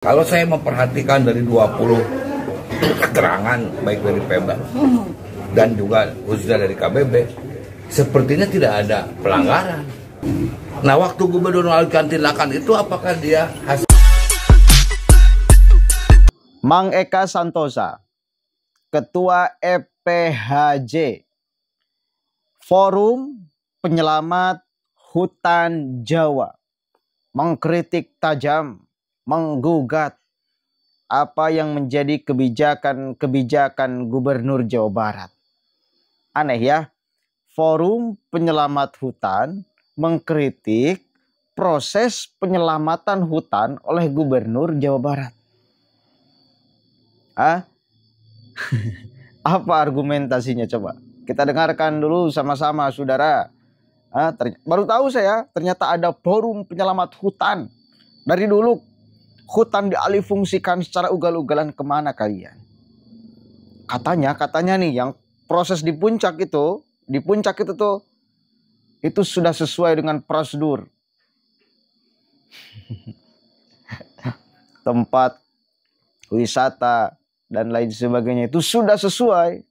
Kalau saya memperhatikan dari 20 keterangan baik dari Pemda dan juga khususnya dari KBB, sepertinya tidak ada pelanggaran. Nah, waktu Gubernur melakukan tindakan itu apakah dia hasil? Mang Eka Santosa, Ketua EPHJ, Forum Penyelamat Hutan Jawa, mengkritik tajam, menggugat apa yang menjadi kebijakan Gubernur Jawa Barat. Aneh ya, Forum Penyelamat Hutan mengkritik proses penyelamatan hutan oleh Gubernur Jawa Barat. Apa argumentasinya coba? Kita dengarkan dulu sama-sama, saudara. Baru tahu saya ternyata ada Forum Penyelamat Hutan. Dari dulu hutan dialihfungsikan secara ugal-ugalan kemana kalian? Katanya nih yang proses di puncak itu tuh itu sudah sesuai dengan prosedur. Tempat wisata dan lain sebagainya itu sudah sesuai.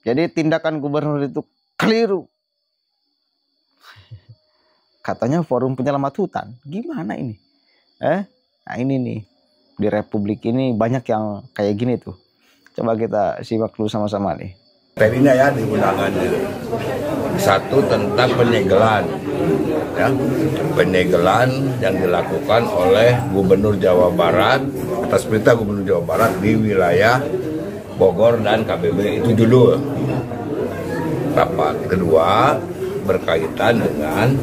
Jadi tindakan gubernur itu keliru. Katanya Forum Penyelamat Hutan. Gimana ini? Nah ini nih, di Republik ini banyak yang kayak gini tuh. Coba kita simak dulu sama-sama nih. Materinya ya di undangannya. Satu tentang penyegelan, ya, penyegelan yang dilakukan oleh Gubernur Jawa Barat atas perintah Gubernur Jawa Barat di wilayah Bogor dan KBB, itu judul rapat. Kedua berkaitan dengan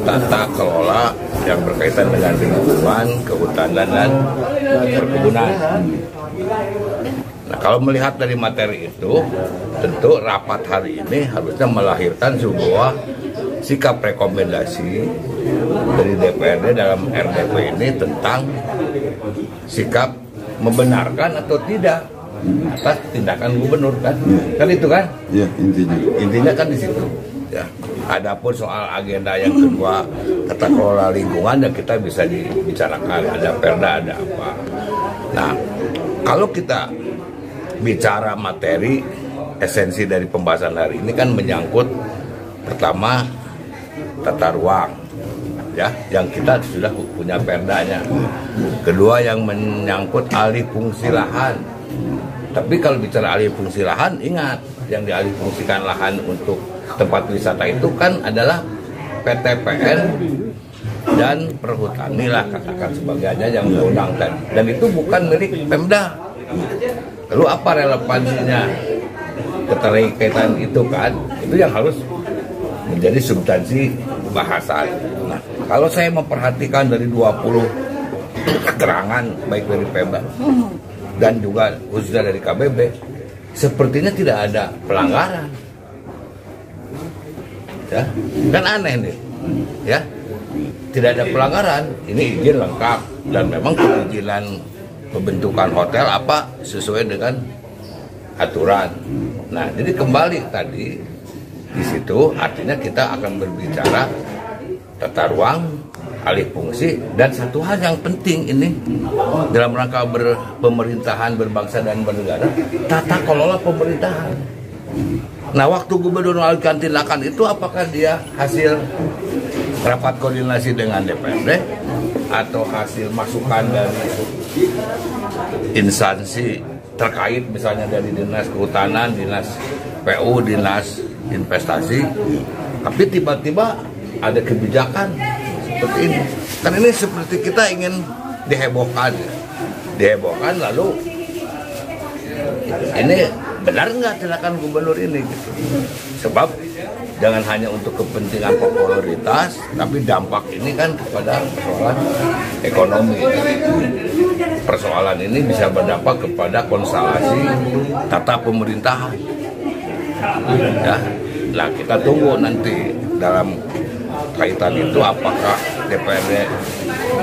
tata kelola yang berkaitan dengan lingkungan, kehutanan dan perkebunan. Nah, kalau melihat dari materi itu, tentu rapat hari ini harusnya melahirkan sebuah sikap rekomendasi dari DPRD dalam RDP ini tentang sikap membenarkan atau tidak atas tindakan gubernur, kan itu kan? Ya, intinya kan di situ. Ya, adapun soal agenda yang kedua tata kelola lingkungan ya kita bisa dibicarakan, ada perda, ada apa. Nah, kalau kita bicara materi esensi dari pembahasan hari ini kan menyangkut pertama tata ruang, ya, yang kita sudah punya perdanya. Kedua yang menyangkut alih fungsi lahan. Tapi kalau bicara alih fungsi lahan, ingat yang dialih fungsikan lahan untuk tempat wisata itu kan adalah PTPN dan perhutani lah, katakan sebagainya yang diundangkan, dan itu bukan milik Pemda. Lalu apa relevansinya keterkaitan itu, kan itu yang harus menjadi substansi bahasan. Nah, kalau saya memperhatikan dari 20 keterangan baik dari Pemda dan juga khususnya dari KBB, sepertinya tidak ada pelanggaran. Ya, kan aneh nih, ya, tidak ada pelanggaran. Ini izin lengkap dan memang perizinan pembentukan hotel apa sesuai dengan aturan. Nah, jadi kembali tadi di situ artinya kita akan berbicara tata ruang, alih fungsi, dan satu hal yang penting ini dalam rangka pemerintahan berbangsa dan bernegara, tata kelola pemerintahan. Nah, waktu Gubernur melakukan tindakan itu apakah dia hasil rapat koordinasi dengan DPRD atau hasil masukan dari instansi terkait, misalnya dari Dinas Kehutanan, Dinas PU, Dinas Investasi, tapi tiba-tiba ada kebijakan seperti ini. Kan ini seperti kita ingin dihebohkan lalu ini benar nggak tindakan gubernur ini gitu. Sebab jangan hanya untuk kepentingan popularitas, tapi dampak ini kan kepada persoalan ekonomi. Persoalan ini bisa berdampak kepada konstelasi tata pemerintahan. Ya, nah kita tunggu nanti dalam kaitan itu apakah DPRD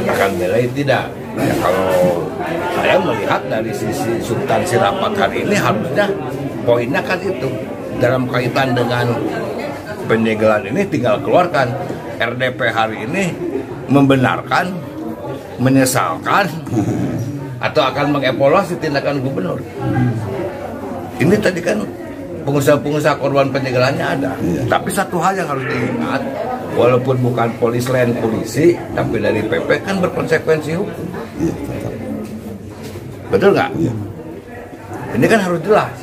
akan belai tidak. Ya, kalau saya melihat dari sisi substansi rapat hari ini harusnya poinnya kan itu dalam kaitan dengan penyegelan ini tinggal keluarkan RDP hari ini membenarkan menyesalkan atau akan mengevaluasi tindakan gubernur. Ini tadi kan pengusaha-pengusaha korban penyegelannya ada. Tapi satu hal yang harus diingat, walaupun bukan polisi, tapi dari PP kan berkonsekuensi hukum. Betul nggak? Ini kan harus jelas.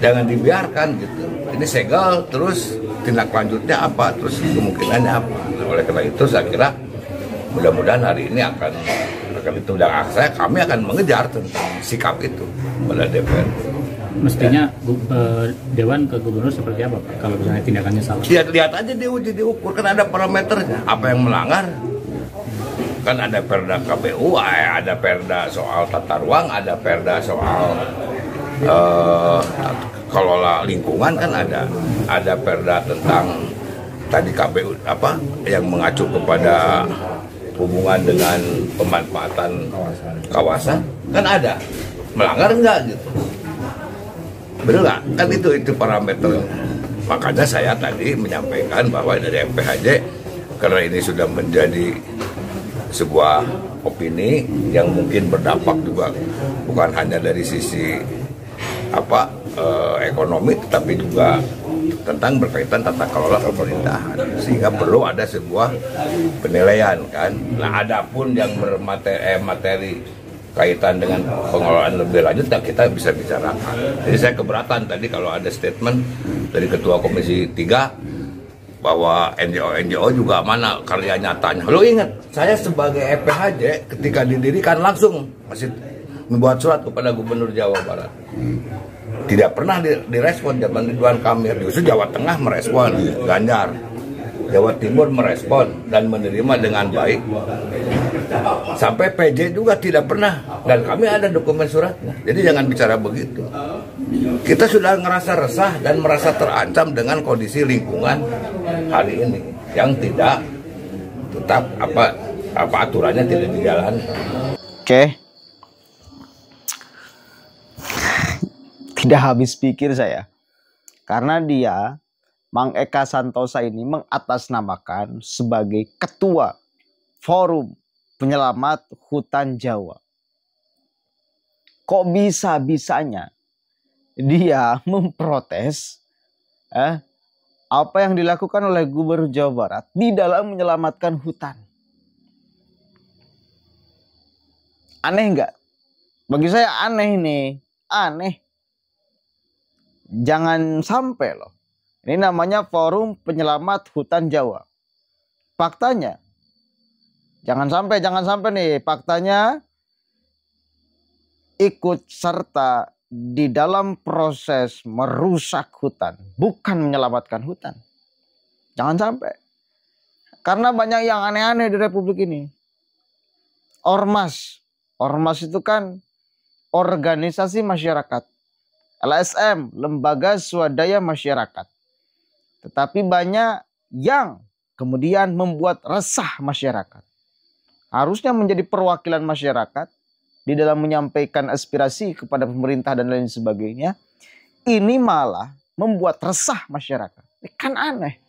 Jangan dibiarkan gitu. Ini segel, terus tindak lanjutnya apa, terus kemungkinannya apa. Nah, oleh karena itu saya kira mudah-mudahan hari ini akan itu, dan kami akan mengejar tentang sikap itu pada DPR. Mestinya Dewan ke Gubernur seperti apa Pak, kalau misalnya tindakannya salah? Lihat aja diuji, diukur, kan ada parameternya. Apa yang melanggar? Kan ada perda KPU, ada perda soal tata ruang, ada perda soal kelola lingkungan, kan ada perda tentang tadi KPU apa yang mengacu kepada hubungan dengan pemanfaatan kawasan, kan ada. Melanggar enggak gitu? Betul nggak? Kan itu parameter. Makanya saya tadi menyampaikan bahwa dari MPHJ, karena ini sudah menjadi sebuah opini yang mungkin berdampak juga bukan hanya dari sisi ekonomi, tetapi juga tentang berkaitan tata kelola pemerintahan, sehingga perlu ada sebuah penilaian kan. Nah, adapun yang materi kaitan dengan pengelolaan lebih lanjut, nah kita bisa bicarakan. Jadi saya keberatan tadi kalau ada statement dari Ketua Komisi 3 bahwa NGO juga mana karya nyatanya. Lo ingat, saya sebagai EPHJ ketika didirikan langsung masih membuat surat kepada Gubernur Jawa Barat. Tidak pernah direspon zaman Ridwan Kamil. Justru Jawa Tengah merespon, Ganjar. Jawa Timur merespon dan menerima dengan baik. Sampai PJ juga tidak pernah, dan kami ada dokumen suratnya. Jadi jangan bicara begitu. Kita sudah ngerasa resah dan merasa terancam dengan kondisi lingkungan hari ini yang tidak tetap aturannya tidak dijalankan. Oke. Tidak habis pikir saya. Karena dia, Mang Eka Santosa ini mengatasnamakan sebagai Ketua Forum Penyelamat Hutan Jawa. Kok bisa-bisanya dia memprotes apa yang dilakukan oleh Gubernur Jawa Barat di dalam menyelamatkan hutan? Aneh nggak? Bagi saya aneh nih, aneh. Jangan sampai loh. Ini namanya Forum Penyelamat Hutan Jawa. Faktanya, jangan sampai nih, faktanya ikut serta di dalam proses merusak hutan, bukan menyelamatkan hutan. Jangan sampai. Karena banyak yang aneh-aneh di Republik ini. Ormas itu kan organisasi masyarakat. LSM, Lembaga Swadaya Masyarakat. Tetapi banyak yang kemudian membuat resah masyarakat. Harusnya menjadi perwakilan masyarakat di dalam menyampaikan aspirasi kepada pemerintah dan lain sebagainya. Ini malah membuat resah masyarakat. Ini kan aneh.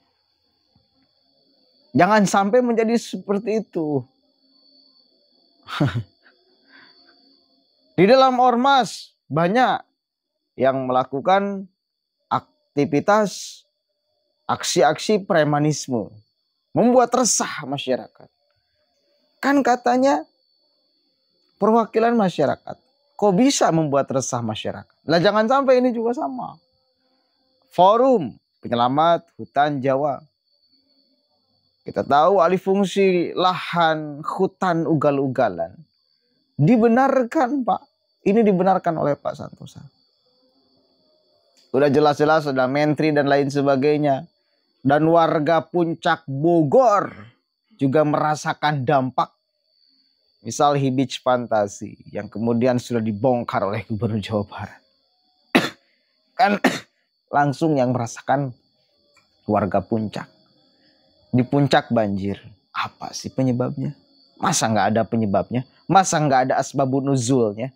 Jangan sampai menjadi seperti itu. Di dalam ormas banyak yang melakukan aktivitas aksi-aksi premanisme, membuat resah masyarakat. Kan katanya perwakilan masyarakat, kok bisa membuat resah masyarakat? Lah jangan sampai ini juga sama. Forum Penyelamat Hutan Jawa. Kita tahu alih fungsi lahan hutan ugal-ugalan dibenarkan, Pak. Ini dibenarkan oleh Pak Santosa. Udah jelas-jelas ada menteri dan lain sebagainya. Dan warga Puncak Bogor juga merasakan dampak. Misal Hibich Fantasi yang kemudian sudah dibongkar oleh Gubernur Jawa Barat. Kan langsung yang merasakan warga Puncak. Di Puncak banjir. Apa sih penyebabnya? Masa nggak ada penyebabnya? Masa nggak ada asbabun nuzulnya?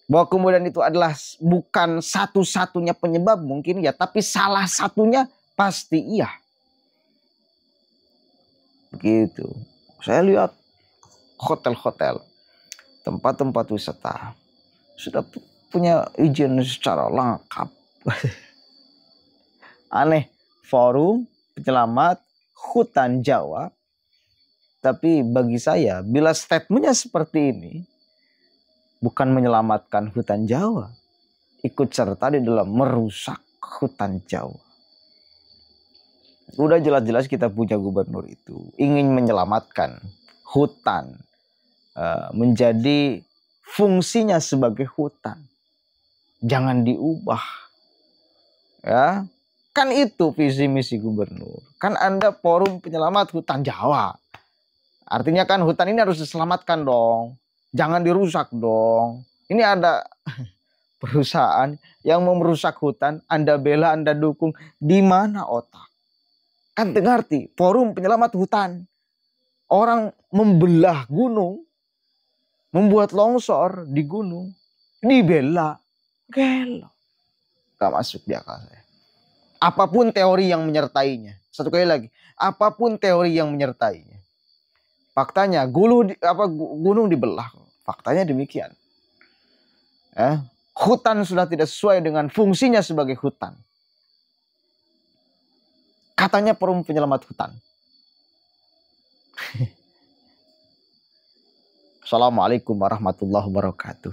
Bahwa kemudian itu adalah bukan satu-satunya penyebab mungkin ya, tapi salah satunya pasti iya. Begitu. Saya lihat hotel-hotel, tempat-tempat wisata sudah punya izin secara lengkap. Aneh, Forum Penyelamat Hutan Jawa. Tapi bagi saya, bila statementnya seperti ini, bukan menyelamatkan hutan Jawa, ikut serta di dalam merusak hutan Jawa. Udah jelas-jelas kita punya gubernur itu ingin menyelamatkan hutan, menjadi fungsinya sebagai hutan. Jangan diubah. Ya, kan itu visi misi gubernur. Kan Anda Forum Penyelamat Hutan Jawa. Artinya kan hutan ini harus diselamatkan dong. Jangan dirusak dong. Ini ada perusahaan yang mau merusak hutan, Anda bela, Anda dukung. Di mana otak? Kan ngerti, Forum Penyelamat Hutan. Orang membelah gunung, membuat longsor di gunung, dibela. Gelo. Gak masuk di akal saya. Apapun teori yang menyertainya. Satu kali lagi, apapun teori yang menyertainya. Faktanya gunung dibelah. Faktanya demikian. Hutan sudah tidak sesuai dengan fungsinya sebagai hutan. Katanya Forum Penyelamat Hutan. Assalamualaikum warahmatullahi wabarakatuh.